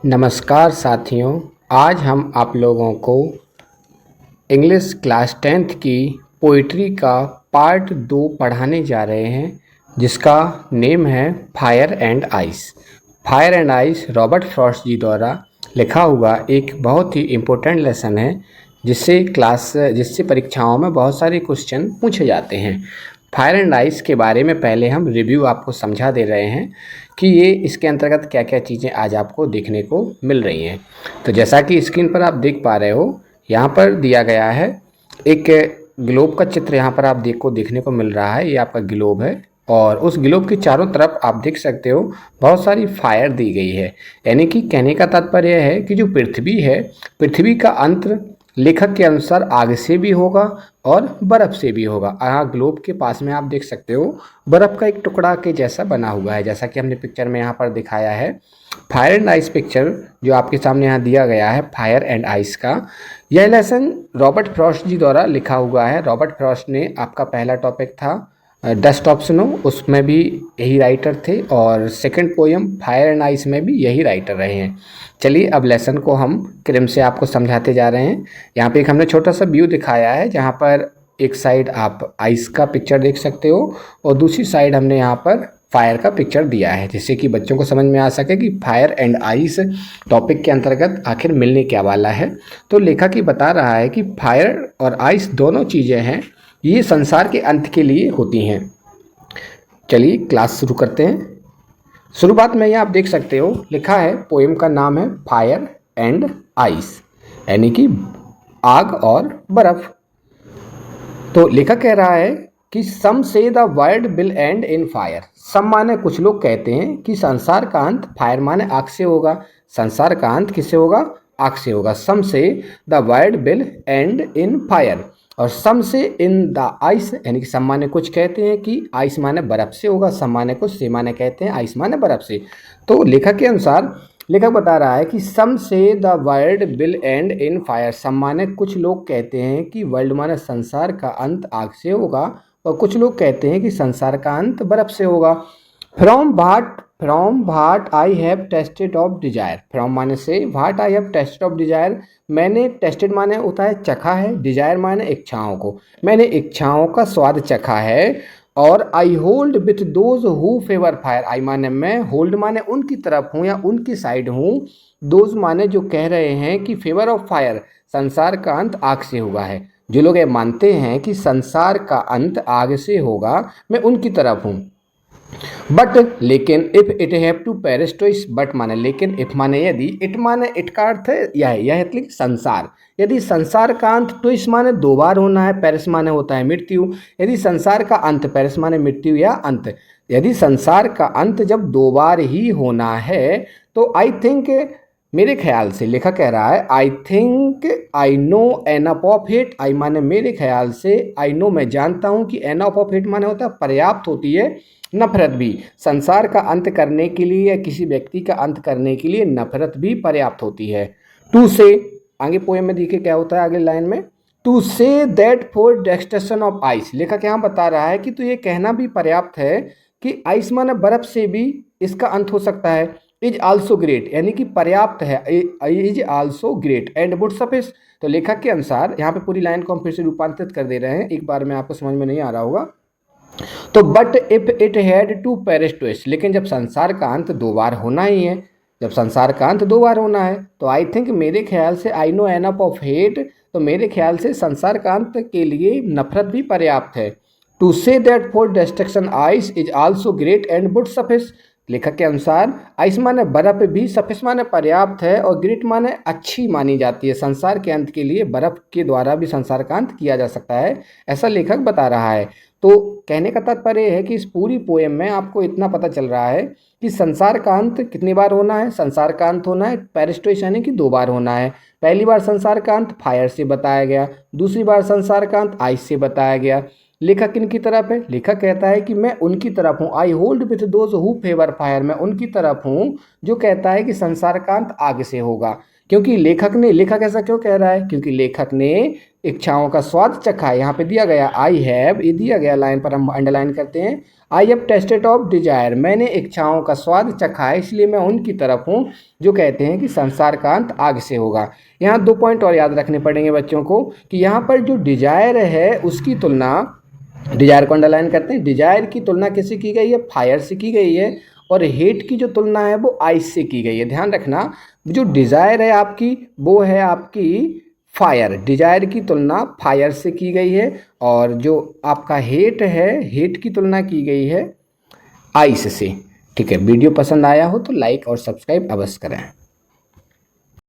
नमस्कार साथियों, आज हम आप लोगों को इंग्लिश क्लास 10th की पोइट्री का पार्ट 2 पढ़ाने जा रहे हैं, जिसका नेम है fire and ice. Fire and ice Robert Frost ji द्वारा लिखा हुआ एक बहुत ही इम्पोर्टेंट लेसन है, जिससे परीक्षाओं में बहुत सारे क्वेश्चन पूछे जाते हैं। फायर एंड आइस के बारे में पहले हम रिव्यू आपको समझा दे रहे हैं कि ये इसके अंतर्गत क्या क्या चीज़ें आज आपको देखने को मिल रही हैं। तो जैसा कि स्क्रीन पर आप देख पा रहे हो, यहाँ पर दिया गया है एक ग्लोब का चित्र। यहाँ पर आप देखने को मिल रहा है, ये आपका ग्लोब है और उस ग्लोब के चारों तरफ आप देख सकते हो बहुत सारी फायर दी गई है। यानी कि कहने का तात्पर्य है कि जो पृथ्वी है, पृथ्वी का अंत लेखक के अनुसार आग से भी होगा और बर्फ़ से भी होगा। यहाँ ग्लोब के पास में आप देख सकते हो बर्फ़ का एक टुकड़ा के जैसा बना हुआ है, जैसा कि हमने पिक्चर में यहाँ पर दिखाया है। फायर एंड आइस पिक्चर जो आपके सामने यहाँ दिया गया है, फायर एंड आइस का, यह लेसन रॉबर्ट फ्रॉस्ट जी द्वारा लिखा हुआ है। रॉबर्ट फ्रॉस्ट ने आपका पहला टॉपिक था डस्ट ऑफ स्नो, उसमें भी यही राइटर थे, और second poem fire and ice में भी यही राइटर रहे हैं। चलिए अब लेसन को हम क्रम से आपको समझाते जा रहे हैं। यहाँ पे एक हमने छोटा सा व्यू दिखाया है, जहाँ पर एक साइड आप आइस का पिक्चर देख सकते हो और दूसरी साइड हमने यहाँ पर फायर का पिक्चर दिया है, जिससे कि बच्चों को समझ में आ सके कि फायर एंड आइस टॉपिक के अंतर्गत आखिर मिलने क्या वाला है। तो लेखक ही बता रहा है कि फायर और आइस दोनों चीज़ें हैं, ये संसार के अंत के लिए होती हैं। चलिए क्लास शुरू करते हैं। शुरुआत में ये आप देख सकते हो लिखा है, पोएम का नाम है फायर एंड आइस, यानी कि आग और बर्फ। तो लेखक कह रहा है कि some say the world will end in fire. Some माने कुछ लोग कहते हैं कि संसार का अंत, फायर माने आग से होगा, संसार का अंत किससे होगा? आग से होगा। सम say the world will end in fire, और सम से इन द आइस, यानी कि सम माने कुछ कहते हैं कि आइस माने बर्फ से होगा, सम माने कुछ, से माने कहते हैं, आइस माने बर्फ से। तो लेखक के अनुसार लेखक बता रहा है कि some say the world will end in fire. Some माने कुछ लोग कहते हैं कि वर्ल्ड माने संसार का अंत आग से होगा, और कुछ लोग कहते हैं कि संसार का अंत बर्फ से होगा। From what I have tasted of desire. From माने से, what I have tasted of desire, मैंने, टेस्टेड माने होता है चखा है, डिजायर माने इच्छाओं को, मैंने इच्छाओं का स्वाद चखा है। और I hold with those who favour fire. I माने मैं, होल्ड माने उनकी तरफ हूँ या उनकी साइड हूँ, दोज माने जो कह रहे हैं कि फेवर ऑफ फायर, संसार का अंत आग से होगा है। जो लोग ये मानते हैं कि संसार का अंत आग से होगा, मैं उनकी तरफ हूँ। बट लेकिन, if it have to perish twice, but माने लेकिन, इफ माने यदि, इट माने इट का अर्थ है यह मतलब संसार। यदि संसार का अंत, तो इस माने दो बार होना है, पेरिश माने होता है मृत्यु। यदि संसार का अंत, पेरिश माने मृत्यु या अंत, यदि संसार का अंत जब दो बार ही होना है, तो आई थिंक, मेरे ख्याल से, लेखक कह रहा है, I think I know enough of it. I माने मेरे ख्याल से, आई नो मैं जानता हूँ कि एनफ ऑफ इट माने होता है पर्याप्त होती है नफरत भी। संसार का अंत करने के लिए या किसी व्यक्ति का अंत करने के लिए नफरत भी पर्याप्त होती है। टू से, आगे पोएम में देखिए क्या होता है अगले लाइन में, to say that for destruction of ice. लेखक यहाँ बता रहा है कि तो ये कहना भी पर्याप्त है कि आइस माने बर्फ से भी इसका अंत हो सकता है। इज आल्सो ग्रेट, यानी कि पर्याप्त है, is also great and would suffice. तो लेखक के अनुसार यहाँ पे पूरी लाइन को हम फिर से रूपांतरित कर दे रहे हैं, एक बार में आपको समझ में नहीं आ रहा होगा। तो but if it had to perish twice, लेकिन जब संसार का अंत दो बार होना ही है, जब संसार का अंत दो बार होना है, तो आई थिंक, मेरे ख्याल से, आई नो एनफ ऑफ हेट, तो मेरे ख्याल से संसार का अंत के लिए नफरत भी पर्याप्त है। To say that for destruction ice is also great and would suffice. लेखक के अनुसार आइस माने बर्फ भी, सफिश माने पर्याप्त है, और ग्रेट माने अच्छी मानी जाती है। संसार के अंत के लिए बर्फ के द्वारा भी संसार का अंत किया जा सकता है, ऐसा लेखक बता रहा है। तो कहने का तात्पर्य है कि इस पूरी पोएम में आपको इतना पता चल रहा है कि संसार का अंत कितनी बार होना है? संसार का अंत होना है पेरिस्टोइस, यानी कि दो बार होना है। पहली बार संसार का अंत फायर से बताया गया, दूसरी बार संसार का अंत आइस से बताया गया। लेखक किनकी तरफ है? लेखक कहता है कि मैं उनकी तरफ हूँ। आई hold with those who favour fire, मैं उनकी तरफ हूँ जो कहता है कि संसार का अंत आग से होगा। क्योंकि लेखक ऐसा क्यों कह रहा है? क्योंकि लेखक ने इच्छाओं का स्वाद चखा है। यहाँ पे दिया गया आई हैव, ये दिया गया लाइन पर हम अंडरलाइन करते हैं। आई हैव टेस्टेड ऑफ डिजायर, मैंने इच्छाओं का स्वाद चखा है, इसलिए मैं उनकी तरफ हूँ जो कहते हैं कि संसार का अंत आग से होगा। यहाँ 2 पॉइंट और याद रखने पड़ेंगे बच्चों को कि यहाँ पर जो डिजायर है उसकी तुलना, डिजायर को अंडरलाइन करते हैं, डिजायर की तुलना किससे की गई है? फायर से की गई है। और हेट की जो तुलना है वो आइस से की गई है। ध्यान रखना, जो डिजायर है आपकी वो है आपकी फायर, डिजायर की तुलना फायर से की गई है। और जो आपका हेट है, हेट की तुलना की गई है आइस से। ठीक है, वीडियो पसंद आया हो तो लाइक और सब्सक्राइब अवश्य करें।